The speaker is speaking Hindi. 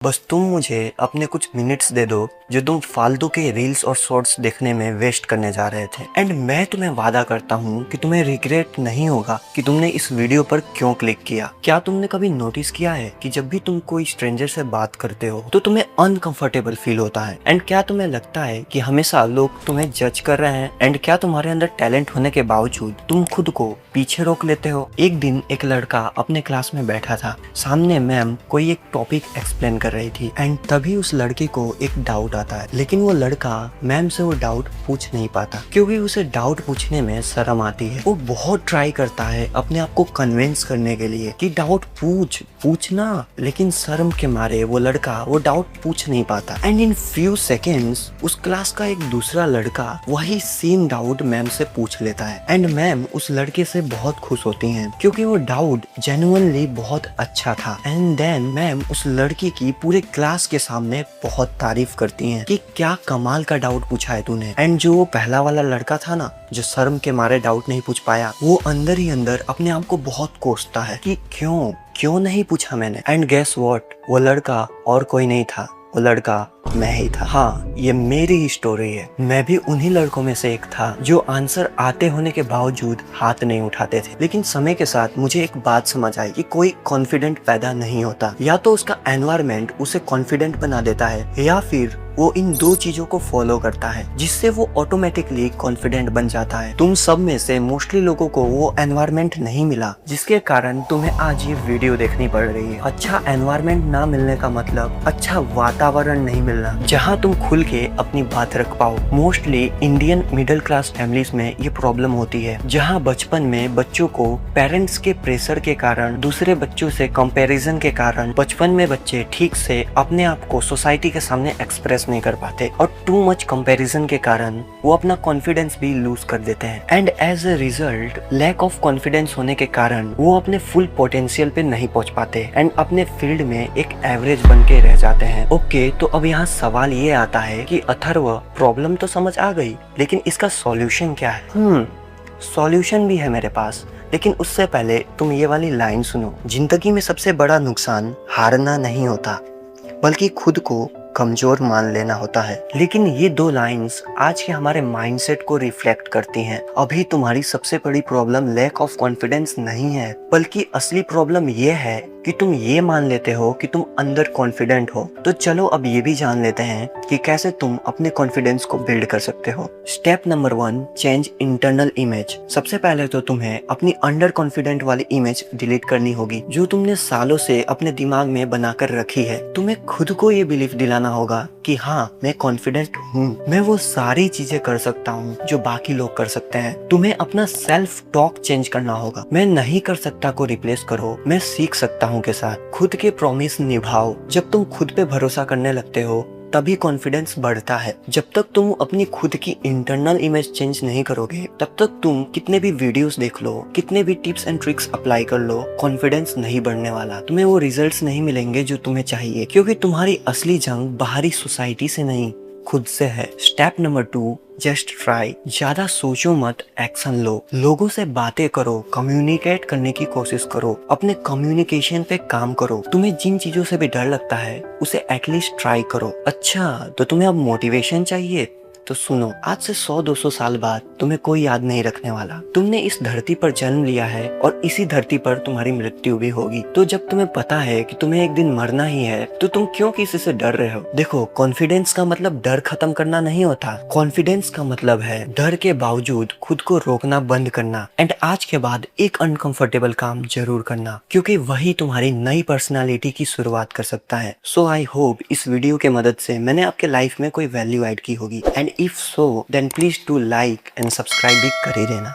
बस तुम मुझे अपने कुछ मिनट्स दे दो जो तुम फालतू के रील्स और शॉर्ट्स देखने में वेस्ट करने जा रहे थे। एंड मैं तुम्हें वादा करता हूँ कि तुम्हें रिग्रेट नहीं होगा कि तुमने इस वीडियो पर क्यों क्लिक किया। क्या तुमने कभी नोटिस किया है कि जब भी तुम कोई स्ट्रेंजर से बात करते हो तो तुम्हें अनकंफर्टेबल फील होता है? एंड क्या तुम्हें लगता है कि हमेशा लोग तुम्हें जज कर रहे हैं? एंड क्या तुम्हारे अंदर टैलेंट होने के बावजूद तुम खुद को पीछे रोक लेते हो? एक दिन एक लड़का अपने क्लास में बैठा था, सामने मैम कोई एक टॉपिक एक्सप्लेन कर रही थी एंड तभी उस लड़के को एक डाउट आता है, लेकिन वो लड़का मैम से वो डाउट पूछ नहीं पाता क्योंकि उसे डाउट पूछने में शर्म आती है। वो बहुत ट्राई करता है अपने आप को कन्विंस करने के लिए कि डाउट पूछना, लेकिन शर्म के मारे वो लड़का वो डाउट पूछ नहीं पाता। एंड इन फ्यू सेकेंड्स उस क्लास का एक दूसरा लड़का वही सेम डाउट मैम से पूछ लेता है एंड मैम उस लड़के से बहुत खुश होती हैं क्योंकि वो डाउट जेन्युइनली बहुत अच्छा था। एंड देन मैम उस लड़के की पूरे क्लास के सामने बहुत तारीफ करती हैं कि क्या कमाल का डाउट पूछा है तूने। एंड जो वो पहला वाला लड़का था ना, जो शर्म के मारे डाउट नहीं पूछ पाया, वो अंदर ही अंदर अपने आप को बहुत कोसता है कि क्यों नहीं पूछा मैंने। एंड गेस व्हाट, वो लड़का और कोई नहीं था, वो लड़का मैं ही था। हाँ, ये मेरी ही स्टोरी है। मैं भी उन्हीं लड़कों में से एक था जो आंसर आते होने के बावजूद हाथ नहीं उठाते थे। लेकिन समय के साथ मुझे एक बात समझ आई कि कोई कॉन्फिडेंट पैदा नहीं होता, या तो उसका एनवायरनमेंट उसे कॉन्फिडेंट बना देता है या फिर वो इन दो चीजों को फॉलो करता है जिससे वो ऑटोमेटिकली कॉन्फिडेंट बन जाता है। तुम सब में से मोस्टली लोगों को वो एनवायरनमेंट नहीं मिला जिसके कारण तुम्हें आज ये वीडियो देखनी पड़ रही है। अच्छा एनवायरनमेंट ना मिलने का मतलब अच्छा वातावरण नहीं मिलना जहाँ तुम खुल के अपनी बात रख पाओ। Mostly Indian middle class families में ये प्रॉब्लम होती है, जहाँ बचपन में बच्चों को पेरेंट्स के प्रेशर के कारण, दूसरे बच्चों से कंपैरिजन के कारण बचपन में बच्चे ठीक से अपने आप को सोसाइटी के सामने एक्सप्रेस नहीं कर पाते और टू मच कंपैरिजन के कारण वो अपना कॉन्फिडेंस भी लूज कर देते हैं। And as a result lack of confidence होने के कारण वो अपने फुल पोटेंशियल पे नहीं पहुंच पाते एंड अपने फील्ड में एक एवरेज बन के रह जाते हैं। ओके, तो अब यहाँ सवाल ये आता है कि अथर्व, प्रॉब्लम तो समझ आ गई, लेकिन इसका सॉल्यूशन क्या है? सॉल्यूशन भी है मेरे पास, लेकिन उससे पहले तुम ये वाली लाइन सुनो। जिंदगी में सबसे बड़ा नुकसान हारना नहीं होता, बल्कि खुद को कमजोर मान लेना होता है। लेकिन ये दो लाइंस आज के हमारे माइंडसेट को रिफ्लेक्ट करती हैं। अभी तुम्हारी सबसे बड़ी प्रॉब्लम लैक ऑफ कॉन्फिडेंस नहीं है, बल्कि असली प्रॉब्लम ये है कि तुम ये मान लेते हो कि तुम अंदर कॉन्फिडेंट हो। तो चलो अब ये भी जान लेते हैं कि कैसे तुम अपने कॉन्फिडेंस को बिल्ड कर सकते हो। Step number 1, change internal image. सबसे पहले तो तुम्हें अपनी अंडर कॉन्फिडेंट वाली इमेज डिलीट करनी होगी जो तुमने सालों से अपने दिमाग में बनाकर रखी है। तुम्हें खुद को ये बिलीफ दिलाना होगा कि हाँ, मैं कॉन्फिडेंट हूँ, मैं वो सारी चीजें कर सकता हूँ जो बाकी लोग कर सकते हैं। तुम्हें अपना सेल्फ टॉक चेंज करना होगा। मैं नहीं कर सकता को रिप्लेस करो मैं सीख सकता हूँ के साथ। खुद के प्रॉमिस निभाओ। जब तुम खुद पे भरोसा करने लगते हो तभी कॉन्फिडेंस बढ़ता है। जब तक तुम अपनी खुद की इंटरनल इमेज चेंज नहीं करोगे तब तक तुम कितने भी वीडियोस देख लो, कितने भी टिप्स एंड ट्रिक्स अप्लाई कर लो, कॉन्फिडेंस नहीं बढ़ने वाला। तुम्हें वो रिजल्ट्स नहीं मिलेंगे जो तुम्हें चाहिए, क्योंकि तुम्हारी असली जंग बाहरी सोसाइटी से नहीं, खुद से है। Step number 2, just try. ज्यादा सोचो मत, एक्शन लो। लोगों से बातें करो, कम्युनिकेट करने की कोशिश करो, अपने कम्युनिकेशन पे काम करो। तुम्हें जिन चीजों से भी डर लगता है उसे एटलीस्ट ट्राई करो। अच्छा, तो तुम्हें अब मोटिवेशन चाहिए? तो सुनो, आज से 100-200 साल बाद तुम्हें कोई याद नहीं रखने वाला। तुमने इस धरती पर जन्म लिया है और इसी धरती पर तुम्हारी मृत्यु भी होगी। तो जब तुम्हें पता है कि तुम्हें एक दिन मरना ही है तो तुम क्यों किसी से डर रहे हो? देखो, कॉन्फिडेंस का मतलब डर खत्म करना नहीं होता। कॉन्फिडेंस का मतलब है डर के बावजूद खुद को रोकना बंद करना एंड आज के बाद एक अनकंफर्टेबल काम जरूर करना, क्योंकि वही तुम्हारी नई पर्सनालिटी की शुरुआत कर सकता है। सो आई होप इस वीडियो के मदद से मैंने आपके लाइफ में कोई वैल्यू ऐड की होगी। And if so then please do like and subscribe भी कर ही देना।